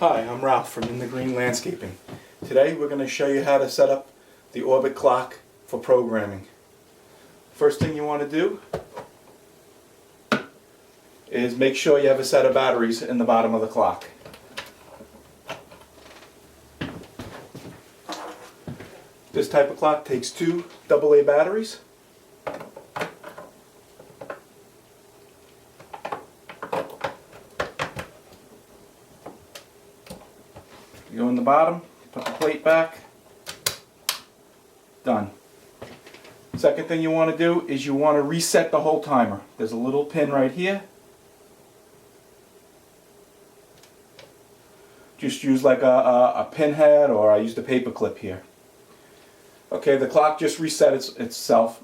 Hi, I'm Ralph from In the Green Landscaping. Today we're going to show you how to set up the Orbit clock for programming. First thing you want to do is make sure you have a set of batteries in the bottom of the clock. This type of clock takes two AA batteries. You go in the bottom, put the plate back, done. Second thing you want to do is you want to reset the whole timer. There's a little pin right here. Just use like a pinhead, or I used a paper clip here. Okay, the clock just reset itself.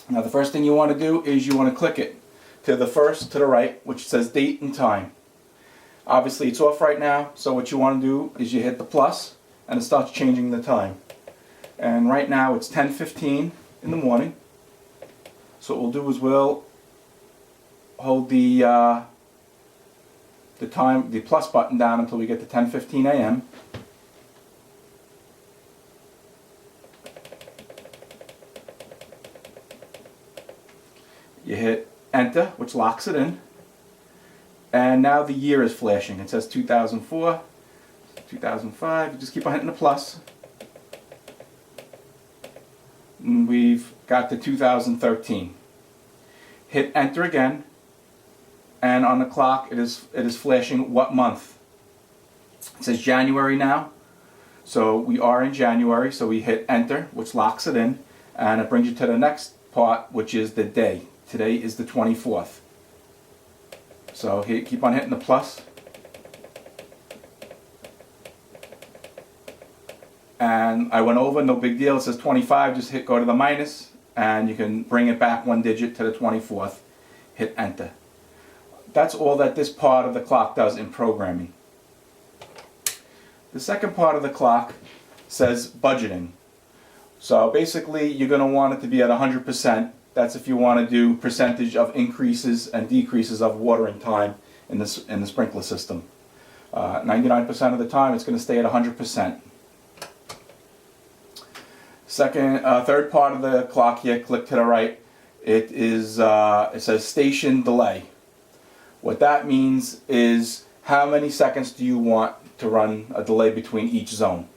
Now the first thing you want to do is you want to click it to the first to the right, which says date and time. Obviously it's off right now, so what you want to do is you hit the plus and it starts changing the time. And right now it's 10:15 in the morning. So what we'll do is we'll hold the plus button down until we get to 10:15 a.m. You hit enter, which locks it in. And now the year is flashing. It says 2004, 2005. You just keep on hitting the plus. And we've got to 2013. Hit enter again. And on the clock it is flashing what month. It says January now. So we are in January. So we hit enter, which locks it in. And it brings you to the next part, which is the day. Today is the 24th. So keep on hitting the plus. And I went over, no big deal. It says 25, just go to the minus, and you can bring it back one digit to the 24th. Hit enter. That's all that this part of the clock does in programming. The second part of the clock says budgeting. So basically you're going to want it to be at 100%. That's if you want to do percentage of increases and decreases of watering time in the sprinkler system. 99% of the time it's going to stay at 100%. Third part of the clock here, click to the right, it says station delay. What that means is how many seconds do you want to run a delay between each zone.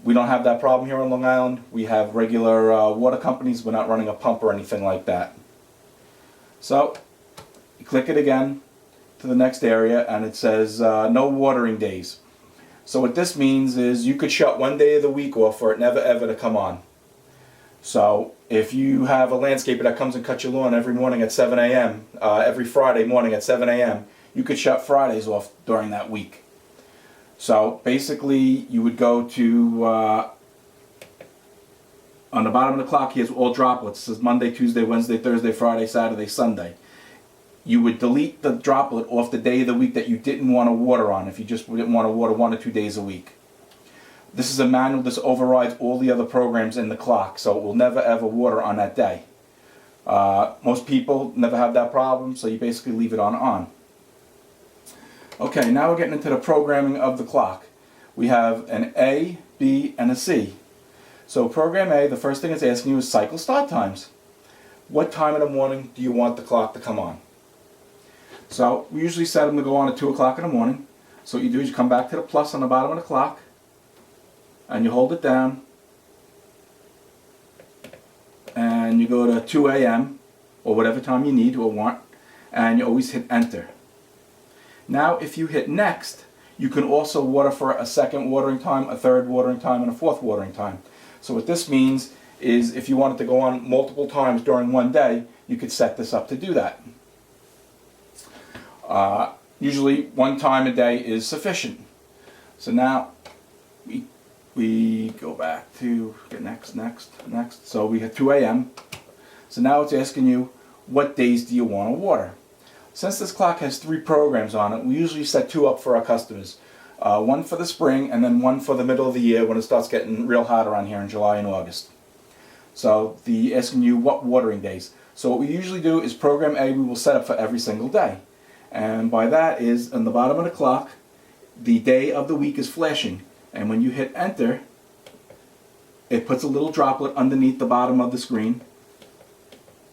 We don't have that problem here on Long Island. We have regular water companies. We're not running a pump or anything like that. So you click it again to the next area and it says no watering days. So what this means is you could shut one day of the week off for it never ever to come on. So if you have a landscaper that comes and cuts your lawn every morning at 7 a.m., every Friday morning at 7 a.m., you could shut Fridays off during that week. So basically you would go to, on the bottom of the clock here's all droplets. It says Monday, Tuesday, Wednesday, Thursday, Friday, Saturday, Sunday. You would delete the droplet off the day of the week that you didn't want to water on if you just didn't want to water 1 or 2 days a week. This is a manual. This overrides all the other programs in the clock, so it will never ever water on that day. Most people never have that problem, so you basically leave it on. Okay, now we're getting into the programming of the clock. We have an A, B, and a C. So program A, the first thing it's asking you is cycle start times. What time in the morning do you want the clock to come on? So we usually set them to go on at 2 o'clock in the morning. So what you do is you come back to the plus on the bottom of the clock and you hold it down and you go to 2 a.m. or whatever time you need or want, and you always hit enter. Now if you hit next, you can also water for a second watering time, a third watering time, and a fourth watering time. So what this means is if you wanted to go on multiple times during one day, you could set this up to do that. Usually one time a day is sufficient. So now we go back to get next. So we hit 2 a.m. So now it's asking you what days do you want to water. Since this clock has 3 programs on it, we usually set 2 up for our customers. One for the spring and then one for the middle of the year when it starts getting real hot around here in July and August. So asking you what watering days. So what we usually do is program A we will set up for every single day. And by that is on the bottom of the clock, the day of the week is flashing. And when you hit enter, it puts a little droplet underneath the bottom of the screen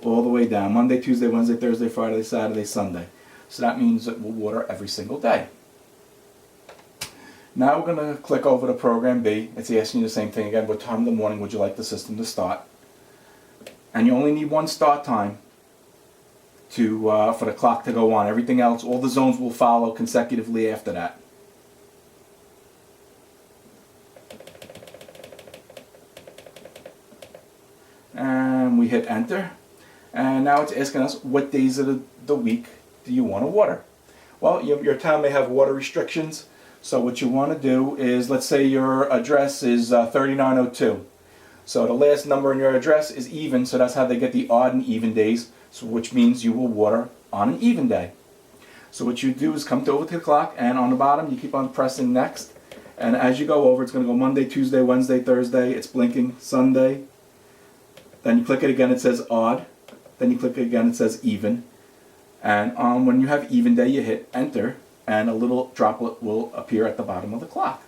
all the way down. Monday, Tuesday, Wednesday, Thursday, Friday, Saturday, Sunday. So that means it will water every single day. Now we're going to click over to program B. It's asking you the same thing again. What time in the morning would you like the system to start? And you only need one start time for the clock to go on. Everything else, all the zones will follow consecutively after that. And we hit enter. And now it's asking us what days of the week do you want to water. Well, your town may have water restrictions. So what you want to do is, let's say your address is 3902. So the last number in your address is even, so that's how they get the odd and even days, so which means you will water on an even day. So what you do is come over to the clock, and on the bottom you keep on pressing next. And as you go over, it's going to go Monday, Tuesday, Wednesday, Thursday, it's blinking, Sunday. Then you click it again, it says odd. Then you click it again, it says even. And when you have even day, you hit enter, and a little droplet will appear at the bottom of the clock.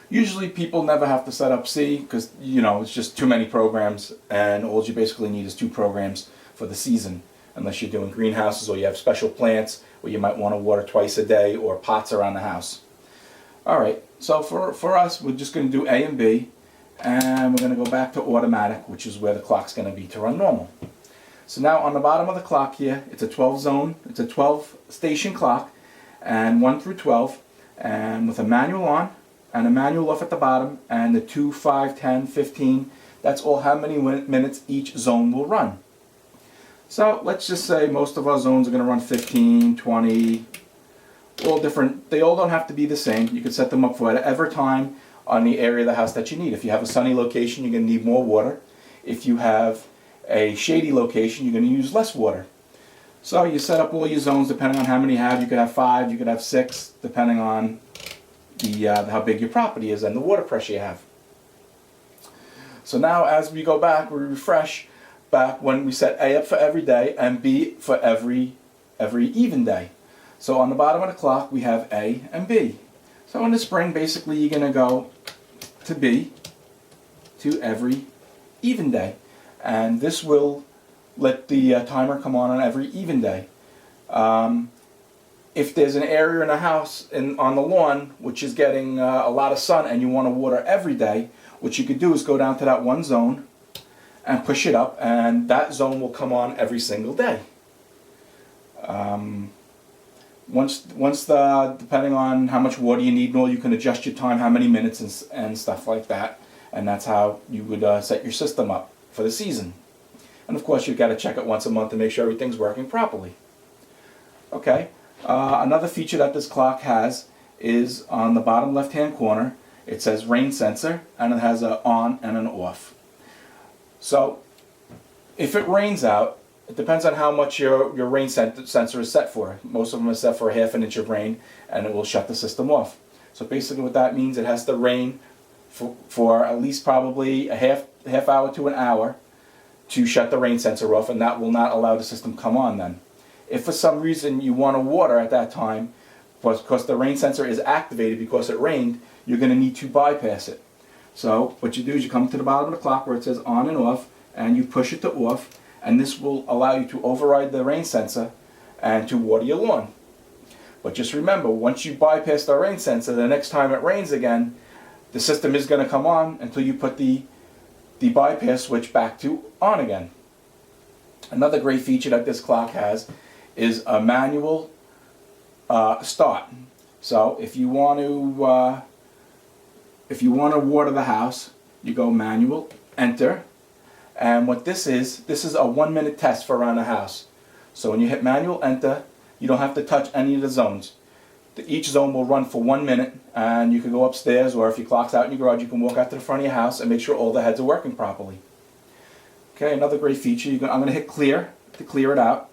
Usually people never have to set up C because, it's just too many programs, and all you basically need is 2 programs for the season, unless you're doing greenhouses or you have special plants where you might want to water twice a day, or pots around the house. Alright, so for us, we're just going to do A and B, and we're going to go back to automatic, which is where the clock's going to be to run normal. So now on the bottom of the clock here, it's a 12 zone, it's a 12 station clock, and 1 through 12, and with a manual on, and a manual off at the bottom, and the 2, 5, 10, 15, that's all how many minutes each zone will run. So let's just say most of our zones are going to run 15, 20, all different. They all don't have to be the same. You can set them up for whatever time on the area of the house that you need. If you have a sunny location, you're going to need more water. If you have a shady location, you're going to use less water. So you set up all your zones depending on how many you have. You could have 5, you could have 6, depending on how big your property is and the water pressure you have. So now as we go back, we refresh back when we set A up for every day and B for every even day. So on the bottom of the clock we have A and B. So in the spring basically you're going to go to B, to every even day. And this will let the timer come on every even day. If there's an area in a house on the lawn which is getting a lot of sun and you want to water every day, what you could do is go down to that one zone and push it up, and that zone will come on every single day. Depending on how much water you need and all, you can adjust your time, how many minutes and stuff like that, and that's how you would set your system up for the season. And of course you've got to check it once a month to make sure everything's working properly. Okay, another feature that this clock has is on the bottom left hand corner. It says rain sensor, and it has an on and an off. So if it rains out, it depends on how much your rain sensor is set for. Most of them are set for 1/2 inch of rain, and it will shut the system off. So basically what that means, it has to rain for at least probably a half hour to an hour to shut the rain sensor off, and that will not allow the system to come on then. If for some reason you want to water at that time, because the rain sensor is activated because it rained, you're going to need to bypass it. So what you do is you come to the bottom of the clock where it says on and off, and you push it to off, and this will allow you to override the rain sensor and to water your lawn. But just remember, once you bypass the rain sensor, the next time it rains again, the system is going to come on until you put the bypass switch back to on again. Another great feature that this clock has is a manual start. So if you want to water the house, you go manual, enter, and what this is a 1-minute test for around the house. So when you hit manual enter, you don't have to touch any of the zones. Each zone will run for 1 minute, and you can go upstairs, or if your clock's out in your garage, you can walk out to the front of your house and make sure all the heads are working properly. Okay, another great feature, I'm going to hit clear to clear it out.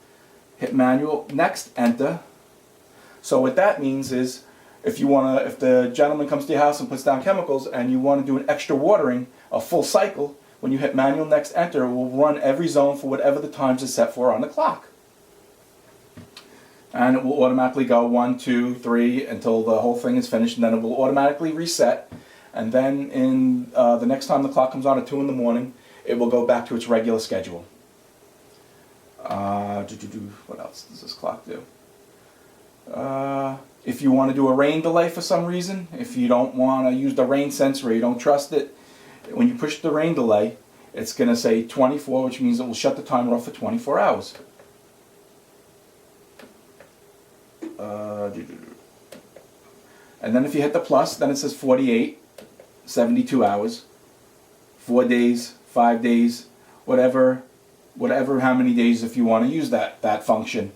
Hit manual, next, enter. So what that means is, if the gentleman comes to your house and puts down chemicals and you want to do an extra watering, a full cycle, when you hit manual, next, enter, it will run every zone for whatever the times is set for on the clock. and it will automatically go 1, 2, 3 until the whole thing is finished, and then it will automatically reset. And then in the next time the clock comes on at 2 in the morning, it will go back to its regular schedule. What else does this clock do? If you want to do a rain delay for some reason, if you don't want to use the rain sensor or you don't trust it, when you push the rain delay, it's going to say 24, which means it will shut the timer off for 24 hours. And then if you hit the plus, then it says 48, 72 hours, 4 days, 5 days, whatever how many days if you want to use that function.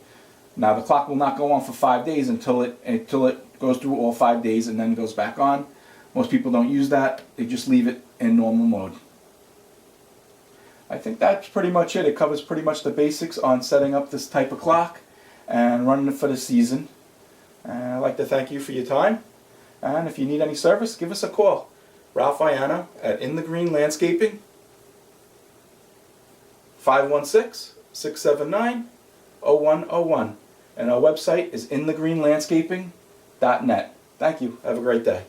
Now the clock will not go on for 5 days until it goes through all 5 days and then goes back on. Most people don't use that. They just leave it in normal mode. I think that's pretty much it. It covers pretty much the basics on setting up this type of clock and running it for the season. And I'd like to thank you for your time. And if you need any service, give us a call. Ralph Ianno at In the Green Landscaping, 516-679-0101. And our website is inthegreenlandscaping.net. Thank you. Have a great day.